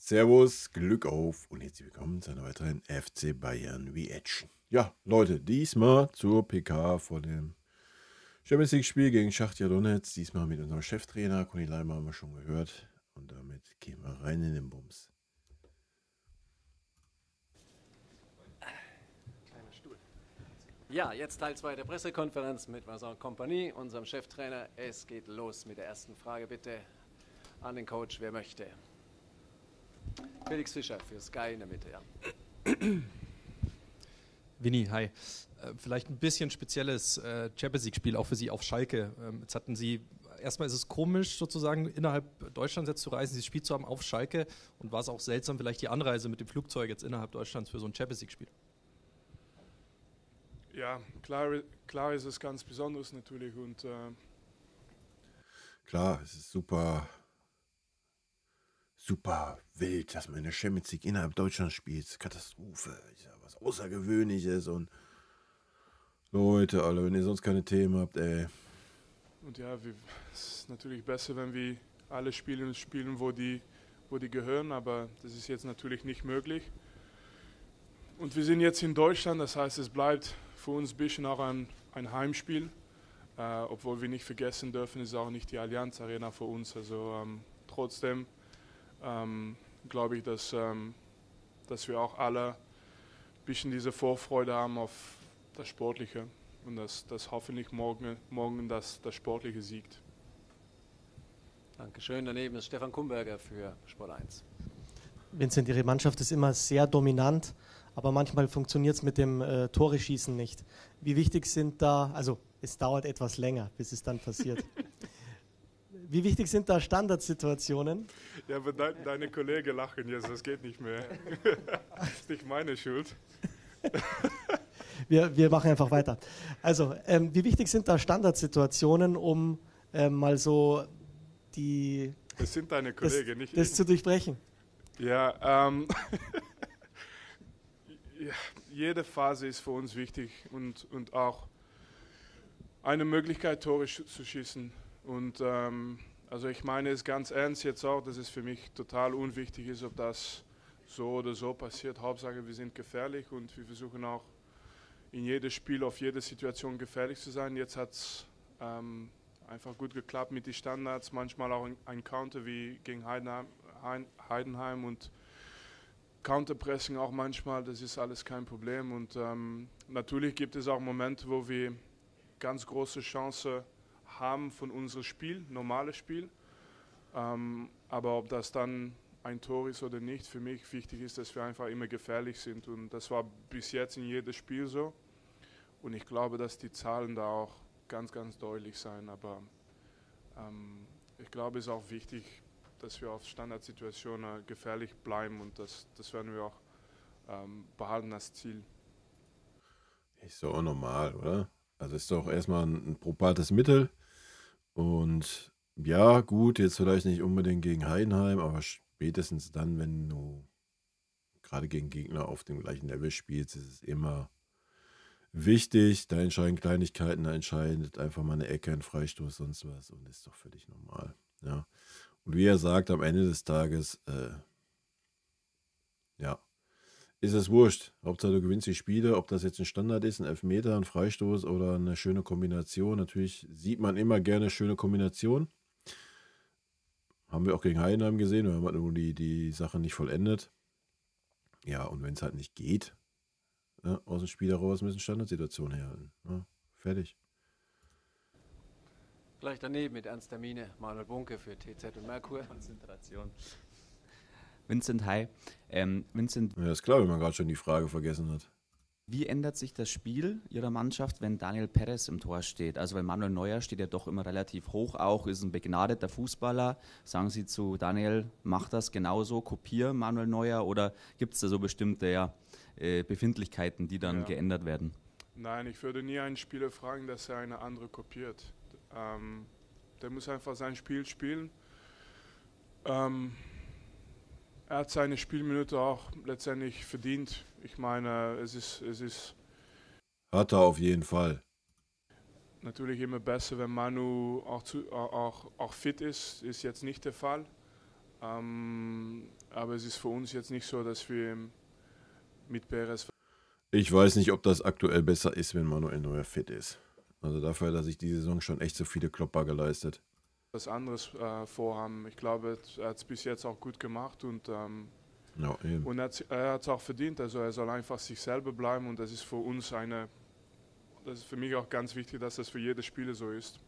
Servus, Glück auf und herzlich willkommen zu einer weiteren FC Bayern Reaction. Ja, Leute, diesmal zur PK vor dem Champions League-Spiel gegen Schachtar Donetsk. Diesmal mit unserem Cheftrainer, Conny Leimer, haben wir schon gehört. Und damit gehen wir rein in den Bums. Ja, jetzt Teil 2 der Pressekonferenz mit Vincent Kompany, unserem Cheftrainer. Es geht los mit der ersten Frage bitte an den Coach, wer möchte. Felix Fischer für Sky in der Mitte, ja. Vinny, hi. Vielleicht ein bisschen spezielles Champions League-Spiel auch für Sie auf Schalke. Jetzt hatten Sie, erstmal ist es komisch sozusagen innerhalb Deutschlands jetzt zu reisen, dieses Spiel zu haben auf Schalke, und war es auch seltsam vielleicht die Anreise mit dem Flugzeug jetzt innerhalb Deutschlands für so ein Champions League-Spiel? Ja, klar ist es ganz besonders natürlich und Klar, es ist super wild, dass man in der Champions League innerhalb Deutschlands spielt. Katastrophe, ist ja was Außergewöhnliches und Leute, alle, wenn ihr sonst keine Themen habt, ey. und ja, es ist natürlich besser, wenn wir alle spielen, wo die gehören, aber das ist jetzt natürlich nicht möglich. Und wir sind jetzt in Deutschland, das heißt, es bleibt für uns ein bisschen auch ein Heimspiel, obwohl wir nicht vergessen dürfen, ist auch nicht die Allianz Arena für uns. Also trotzdem glaube ich, dass wir auch alle ein bisschen diese Vorfreude haben auf das Sportliche und dass hoffentlich morgen das Sportliche siegt. Dankeschön. Daneben ist Stefan Kumberger für Sport 1. Vincent, Ihre Mannschaft ist immer sehr dominant, aber manchmal funktioniert es mit dem Tore-Schießen nicht. Wie wichtig sind da, also es dauert etwas länger, bis es dann passiert. Wie wichtig sind da Standardsituationen? Ja, aber deine Kollegen lachen jetzt, das geht nicht mehr. Das ist nicht meine Schuld. Wir machen einfach weiter. Also, wie wichtig sind da Standardsituationen, um mal so Das sind deine Kollegen, nicht das ich. zu durchbrechen? Ja, ja, jede Phase ist für uns wichtig und auch eine Möglichkeit, Tore zu schießen. Und also ich meine es ganz ernst jetzt auch, dass es für mich total unwichtig ist, ob das so oder so passiert. Hauptsache, wir sind gefährlich und wir versuchen auch in jedem Spiel, auf jede Situation gefährlich zu sein. Jetzt hat es einfach gut geklappt mit den Standards, manchmal auch ein Counter wie gegen Heidenheim und Counterpressing auch manchmal, das ist alles kein Problem. Und natürlich gibt es auch Momente, wo wir ganz große Chancen haben von unserem Spiel, normales Spiel. Aber ob das dann ein Tor ist oder nicht, für mich wichtig ist, dass wir einfach immer gefährlich sind. Und das war bis jetzt in jedem Spiel so. Und ich glaube, dass die Zahlen da auch ganz, ganz deutlich sein. Aber ich glaube, es ist auch wichtig, dass wir auf Standardsituationen gefährlich bleiben. Und das werden wir auch behalten als Ziel. Ist doch auch normal, oder? Also ist doch erstmal ein probates Mittel. Und ja, gut, jetzt vielleicht nicht unbedingt gegen Heidenheim, aber spätestens dann, wenn du gerade gegen Gegner auf dem gleichen Level spielst, ist es immer wichtig. Da entscheiden Kleinigkeiten, da entscheidet einfach mal eine Ecke, ein Freistoß, sonst was, und ist doch völlig normal. Ja. Und wie er sagt, am Ende des Tages, ja, ist es wurscht. Hauptsache du gewinnst die Spiele, ob das jetzt ein Standard ist, ein Elfmeter, ein Freistoß oder eine schöne Kombination. Natürlich sieht man immer gerne schöne Kombinationen. Haben wir auch gegen Heidenheim gesehen, wir haben halt nur die Sache nicht vollendet. Ja, und wenn es halt nicht geht, ja, aus dem Spiel heraus müssen Standardsituationen herhalten. Ja, fertig. Gleich daneben mit ernster Miene Manuel Bunke für TZ und Merkur. Konzentration. Vincent, hi. Vincent, Ja, ist klar, wenn man gerade schon die Frage vergessen hat. wie ändert sich das Spiel Ihrer Mannschaft, wenn Daniel Perez im Tor steht? Also weil Manuel Neuer steht ja doch immer relativ hoch auch, ist ein begnadeter Fußballer. Sagen Sie zu Daniel, mach das genauso, kopier Manuel Neuer, oder gibt es da so bestimmte Befindlichkeiten, die dann geändert werden? Nein, ich würde nie einen Spieler fragen, dass er eine andere kopiert. Der muss einfach sein Spiel spielen. Er hat seine Spielminute auch letztendlich verdient. Ich meine, es ist Hat er auf jeden Fall. natürlich immer besser, wenn Manu auch fit ist. Ist jetzt nicht der Fall. Aber es ist für uns jetzt nicht so, dass wir mit Perez Ich weiß nicht, ob das aktuell besser ist, wenn Manuel Neuer fit ist. Also dafür hat er sich die Saison schon echt so viele Klopper geleistet. was anderes vorhaben. Ich glaube, er hat es bis jetzt auch gut gemacht und Ja, eben. er hat es auch verdient. Also er soll einfach sich selber bleiben und das ist für uns das ist für mich auch ganz wichtig, dass das für jedes Spieler so ist.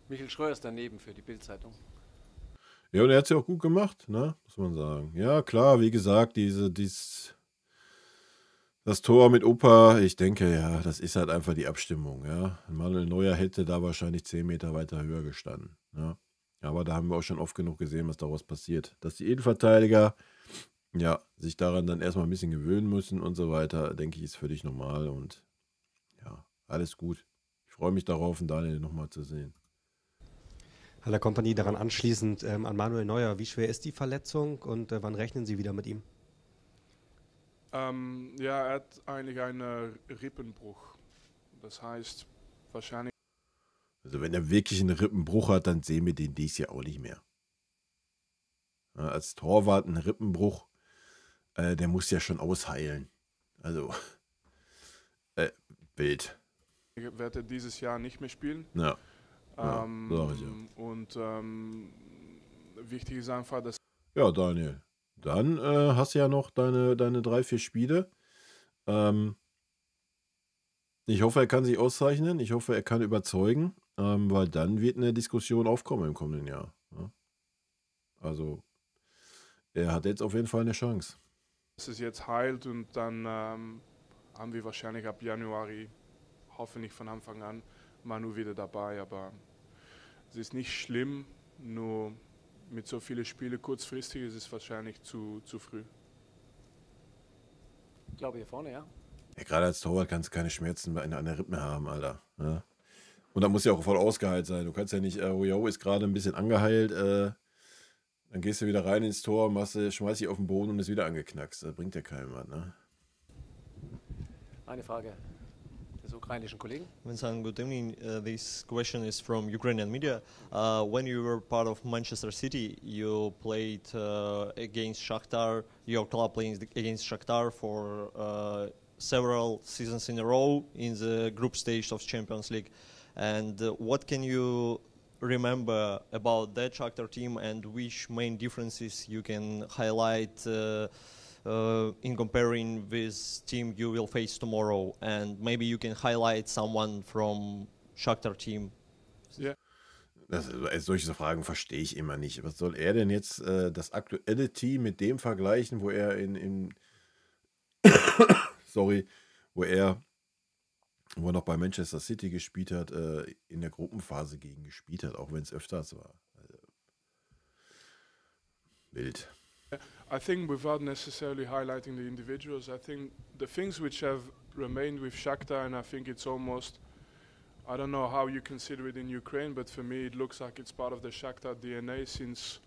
Michael Schröer ist daneben für die Bild-Zeitung. Ja, und er hat es ja auch gut gemacht, ne? Muss man sagen. Ja, klar, wie gesagt, das Tor mit Opa, ich denke, ja, das ist halt einfach die Abstimmung, ja. Manuel Neuer hätte da wahrscheinlich 10 Meter weiter höher gestanden, ja. Aber da haben wir auch schon oft genug gesehen, was daraus passiert. Dass die Innenverteidiger, ja, sich daran dann erstmal ein bisschen gewöhnen müssen und so weiter, denke ich, ist völlig normal und ja, alles gut. Ich freue mich darauf, Daniel nochmal zu sehen. An der Kompanie daran anschließend an Manuel Neuer. Wie schwer ist die Verletzung und wann rechnen Sie wieder mit ihm? Ja, er hat eigentlich einen Rippenbruch. Das heißt, wahrscheinlich. Also wenn er wirklich einen Rippenbruch hat, dann sehen wir den dies Jahr auch nicht mehr. Ja, als Torwart ein Rippenbruch, der muss ja schon ausheilen. Also, wild. Wird er dieses Jahr nicht mehr spielen. Ja. Ja, sag ich ja. Und wichtig ist einfach, dass. Ja, Daniel. Dann hast du ja noch deine 3-4 Spiele. Ich hoffe, er kann sich auszeichnen. Ich hoffe, er kann überzeugen, weil dann wird eine Diskussion aufkommen im kommenden Jahr. Ja? Also, er hat jetzt auf jeden Fall eine Chance. Dass es jetzt heilt und dann haben wir wahrscheinlich ab Januar, hoffentlich von Anfang an, Manu wieder dabei. Aber es ist nicht schlimm, nur mit so vielen Spielen kurzfristig ist es wahrscheinlich zu früh. Ich glaube hier vorne, ja. Ja, gerade als Torwart kannst du keine Schmerzen an der Rippe haben, Alter. Ja? Und da muss ja auch voll ausgeheilt sein. Du kannst ja nicht, ist gerade ein bisschen angeheilt, dann gehst du wieder rein ins Tor, schmeißt dich auf den Boden und ist wieder angeknackst. Das bringt ja keinem was, ne? Eine Frage des ukrainischen Kollegen. Vincent, good evening. This question is from Ukrainian media. When you were part of Manchester City, you played against Shakhtar, your club playing against Shakhtar for several seasons in a row in the group stage of Champions League. And what can you remember about that Shakhtar team and which main differences you can highlight in comparing with team you will face tomorrow, and maybe you can highlight someone from Shakhtar team. Ja. Solche Fragen verstehe ich immer nicht. Was soll er denn jetzt das aktuelle Team mit dem vergleichen, wo er wo er noch bei Manchester City gespielt hat, in der Gruppenphase gegen gespielt hat, auch wenn es öfters war. Also, wild. I think without necessarily highlighting the individuals, I think the things which have remained with Shakhtar, and I think it's almost, I don't know how you consider it in Ukraine, but for me it looks like it's part of the Shakhtar DNA since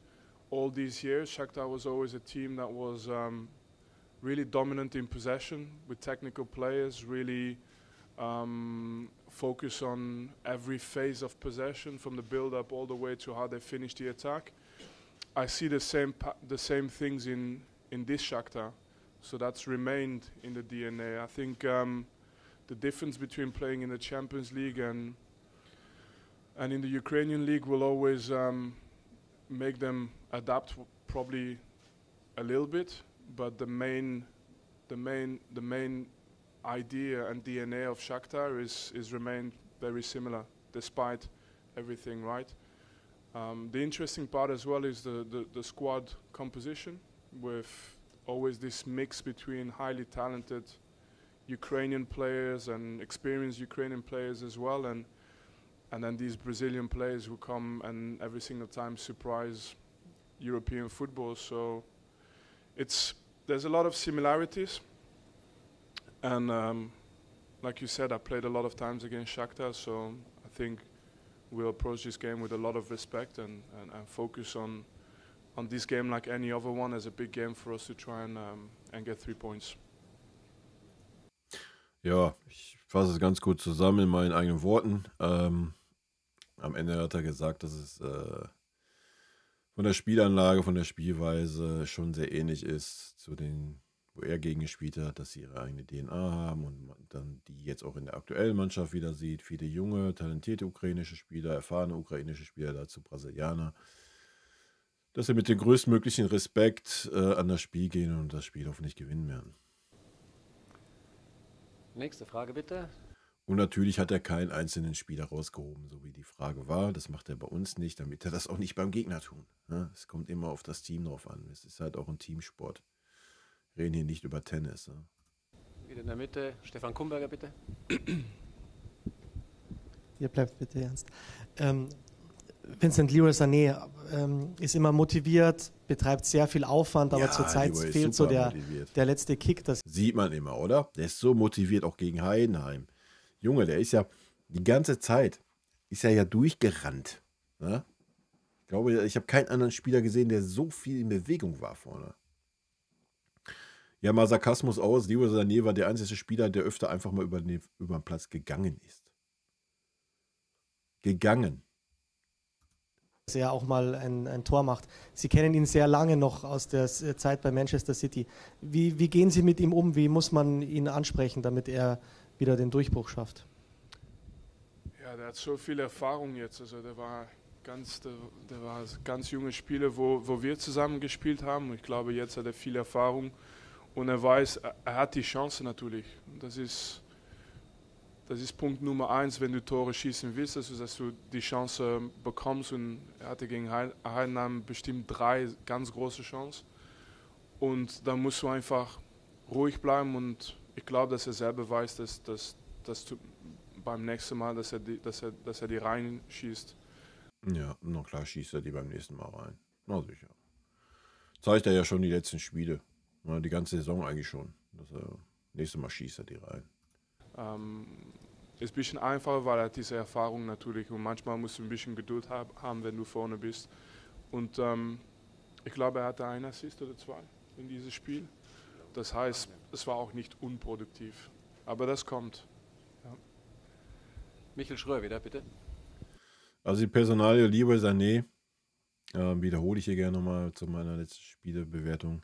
all these years. Shakhtar was always a team that was really dominant in possession with technical players, really focus on every phase of possession from the build-up all the way to how they finish the attack. I see the same things in this Shakhtar, so that's remained in the DNA. I think the difference between playing in the Champions League and in the Ukrainian league will always make them adapt probably a little bit, but the main idea and DNA of Shakhtar is remained very similar despite everything, right? The interesting part as well is the squad composition, with always this mix between highly talented Ukrainian players and experienced Ukrainian players as well, and then these Brazilian players who come and every single time surprise European football. So there's a lot of similarities, and like you said, I played a lot of times against Shakhtar, so I think we'll approach this game with a lot of respect and focus on this game like any other one as a big game for us to try and get 3 points. Ja, ich fasse es ganz gut zusammen in meinen eigenen Worten. Am Ende hat er gesagt, dass es von der Spielanlage, von der Spielweise schon sehr ähnlich ist zu den, wo er gegen gespielt hat, dass sie ihre eigene DNA haben und man dann die jetzt auch in der aktuellen Mannschaft wieder sieht. Viele junge, talentierte ukrainische Spieler, erfahrene ukrainische Spieler, dazu Brasilianer. Dass sie mit dem größtmöglichen Respekt an das Spiel gehen und das Spiel hoffentlich gewinnen werden. Nächste Frage bitte. Und natürlich hat er keinen einzelnen Spieler rausgehoben, so wie die Frage war. Das macht er bei uns nicht, damit er das auch nicht beim Gegner tun. Ja, es kommt immer auf das Team drauf an. Es ist halt auch ein Teamsport. Wir reden hier nicht über Tennis. Ja. Wieder in der Mitte. Stefan Kumberger bitte. Ihr bleibt bitte ernst. Vincent Leroy Sané ist immer motiviert, betreibt sehr viel Aufwand, aber Ja, zurzeit Leroy ist fehlt so super motiviert. der letzte Kick. Das Sieht man immer, oder? Der ist so motiviert, auch gegen Heidenheim. Junge, der ist ja die ganze Zeit, ist ja durchgerannt. Ne? Ich glaube, ich habe keinen anderen Spieler gesehen, der so viel in Bewegung war vorne. Ja, mal Sarkasmus aus. Leroy Sané war der einzige Spieler, der öfter einfach mal über den Platz gegangen ist. Gegangen. dass er auch mal ein Tor macht. Sie kennen ihn sehr lange noch aus der Zeit bei Manchester City. Wie gehen Sie mit ihm um? Wie muss man ihn ansprechen, damit er wieder den Durchbruch schafft? Ja, der hat so viel Erfahrung jetzt. Also der war ganz junge Spieler, wo wir zusammen gespielt haben. Ich glaube, jetzt hat er viel Erfahrung und er weiß, er hat die Chance natürlich. Das ist Punkt Nummer 1, wenn du Tore schießen willst, also dass du die Chance bekommst. Und er hatte gegen Heidenheim bestimmt 3 ganz große Chancen. Und da musst du einfach ruhig bleiben und ich glaube, dass er selber weiß, dass du beim nächsten Mal, dass er die reinschießt. Ja, na klar schießt er die beim nächsten Mal rein. Na sicher. Zeigt er ja schon die letzten Spiele. Ja, die ganze Saison eigentlich schon. Nächstes Mal schießt er die rein. Ist ein bisschen einfacher, weil er hat diese Erfahrung natürlich und manchmal musst du ein bisschen Geduld haben, wenn du vorne bist. Und ich glaube, er hatte einen Assist oder 2 in diesem Spiel. Das heißt, es war auch nicht unproduktiv. Aber das kommt. Ja. Michael Schröer wieder, bitte. Also die Personalie Leroy Sané, wiederhole ich hier gerne nochmal zu meiner letzten Spielebewertung,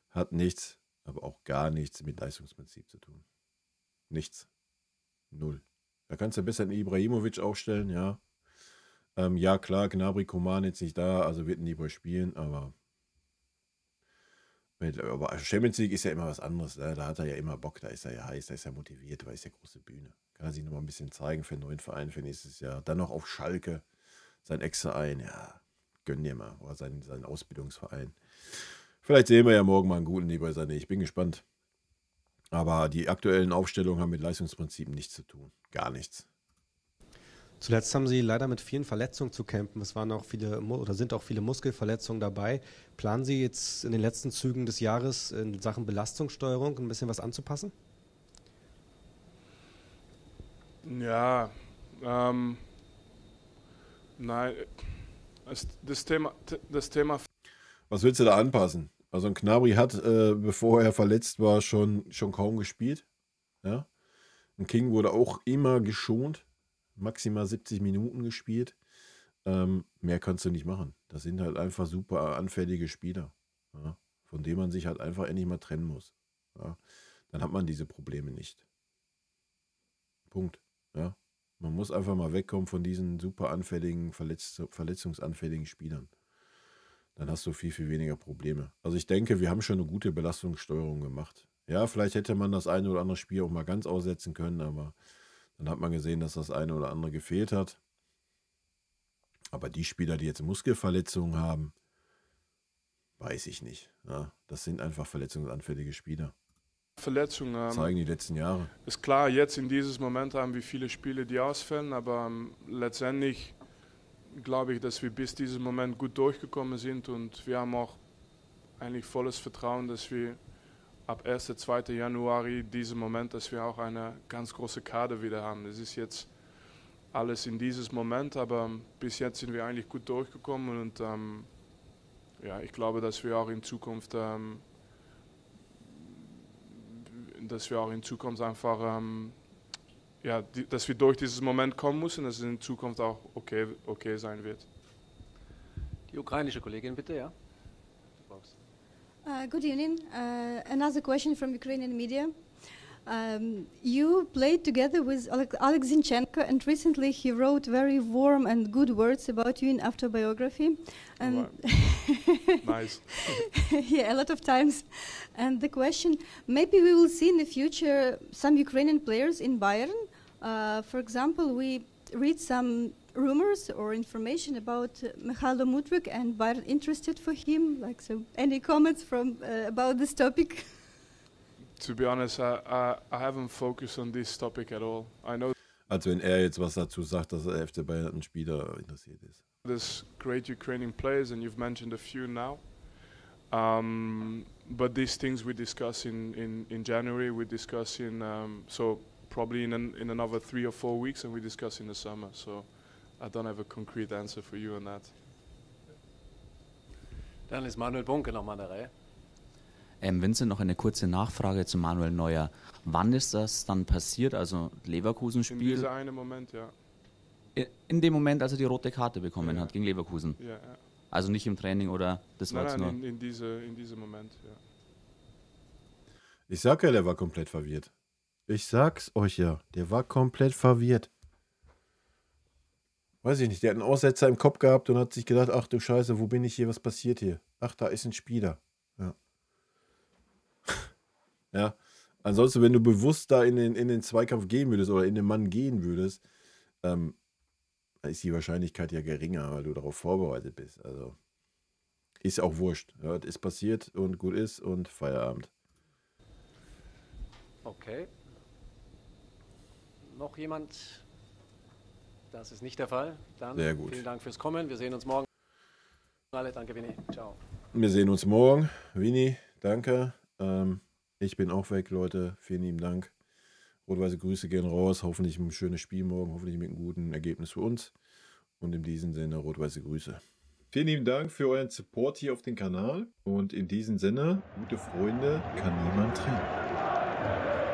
hat nichts, aber auch gar nichts mit Leistungsprinzip zu tun. Nichts. 0. Da kannst du besser einen Ibrahimovic aufstellen, ja. Ja, klar, Gnabry, Coman jetzt nicht da, also wird ein Leroy spielen, aber Champions League ist ja immer was anderes. Ne? Da hat er ja immer Bock, da ist er ja heiß, da ist er motiviert, weil es ja große Bühne. Kann er sich nochmal ein bisschen zeigen für einen neuen Verein für nächstes Jahr. Dann noch auf Schalke, sein Ex-Verein, ja, gönn dir mal, oder sein Ausbildungsverein. Vielleicht sehen wir ja morgen mal einen guten Leroy Sané, ich bin gespannt. Aber die aktuellen Aufstellungen haben mit Leistungsprinzipien nichts zu tun. Gar nichts. Zuletzt haben Sie leider mit vielen Verletzungen zu kämpfen. Es waren auch sind auch viele Muskelverletzungen dabei. Planen Sie jetzt in den letzten Zügen des Jahres in Sachen Belastungssteuerung ein bisschen was anzupassen? Ja, nein, das Thema. Was willst du da anpassen? Also ein Gnabry hat, bevor er verletzt war, schon kaum gespielt. Ja? Ein King wurde auch immer geschont. Maximal 70 Minuten gespielt. Mehr kannst du nicht machen. Das sind halt einfach super anfällige Spieler, ja? Von denen man sich halt einfach endlich mal trennen muss. Ja? Dann hat man diese Probleme nicht. Punkt. Ja? Man muss einfach mal wegkommen von diesen super anfälligen, verletzungsanfälligen Spielern. Dann hast du viel, viel weniger Probleme. Also ich denke, wir haben schon eine gute Belastungssteuerung gemacht. Ja, vielleicht hätte man das eine oder andere Spiel auch mal ganz aussetzen können, aber dann hat man gesehen, dass das eine oder andere gefehlt hat. Aber die Spieler, die jetzt Muskelverletzungen haben, weiß ich nicht. Ja, das sind einfach verletzungsanfällige Spieler. Verletzungen zeigen die letzten Jahre. Ist klar, jetzt in diesem Moment haben wir viele Spiele, die ausfallen, aber letztendlich glaube ich, dass wir bis diesem Moment gut durchgekommen sind und wir haben auch eigentlich volles Vertrauen, dass wir ab 1. 2. Januar diesen Moment, dass wir auch eine ganz große Kader wieder haben. Das ist jetzt alles in dieses Moment, aber bis jetzt sind wir eigentlich gut durchgekommen und ja, ich glaube, dass wir auch in Zukunft einfach ja, dass wir durch dieses Moment kommen müssen, dass es in Zukunft auch okay sein wird. Die ukrainische Kollegin bitte, ja. Good evening. Another question from Ukrainian media. You played together with Alex Zinchenko, and recently he wrote very warm and good words about you in autobiography. And Nice. yeah, a lot of times. And the question, maybe we will see in the future some Ukrainian players in Bayern. For example, we read some rumors or information about Mikhailo Mudryk and Bayern interested for him. Like, so any comments from about this topic? To be honest, I haven't focused on this topic at all. I know Als wenn er jetzt was dazu sagt, dass der FC Bayern ein Spieler interessiert ist. there's great Ukrainian players, and you've mentioned a few now. But these things we discuss in January, we discuss in so probably in another 3 or 4 weeks, and we discuss in the summer. So I don't have a concrete answer for you on that. Dann ist Manuel Bunke nochmal an der Reihe. Vincent, noch eine kurze Nachfrage zu Manuel Neuer. Wann ist das dann passiert, also In Leverkusen-Spiel? dieser einen Moment, ja. In dem Moment, als er die rote Karte bekommen Ja. hat gegen Leverkusen. Ja, ja. Also nicht im Training oder das war jetzt nur. Nein, in diesem Moment, ja. Ich sag ja, der war komplett verwirrt. Ich sag's euch ja, der war komplett verwirrt. Weiß ich nicht, der hat einen Aussetzer im Kopf gehabt und hat sich gedacht, ach du Scheiße, wo bin ich hier, was passiert hier? Ach, da ist ein Spieler. Ja. Ja, ansonsten, wenn du bewusst da in den Zweikampf gehen würdest oder in den Mann gehen würdest, dann ist die Wahrscheinlichkeit ja geringer, weil du darauf vorbereitet bist. Also ist auch wurscht. Ja, das ist passiert und gut ist und Feierabend. Okay. Noch jemand? Das ist nicht der Fall. Dann Sehr gut. vielen Dank fürs Kommen. Wir sehen uns morgen. Alle, danke, Winnie. Ciao. Wir sehen uns morgen. Winnie, danke. Ich bin auch weg, Leute. Vielen lieben Dank. Rot-weiße Grüße gehen raus. Hoffentlich ein schönes Spiel morgen. Hoffentlich mit einem guten Ergebnis für uns. Und in diesem Sinne rot-weiße Grüße. Vielen lieben Dank für euren Support hier auf dem Kanal. Und in diesem Sinne, gute Freunde kann niemand trennen.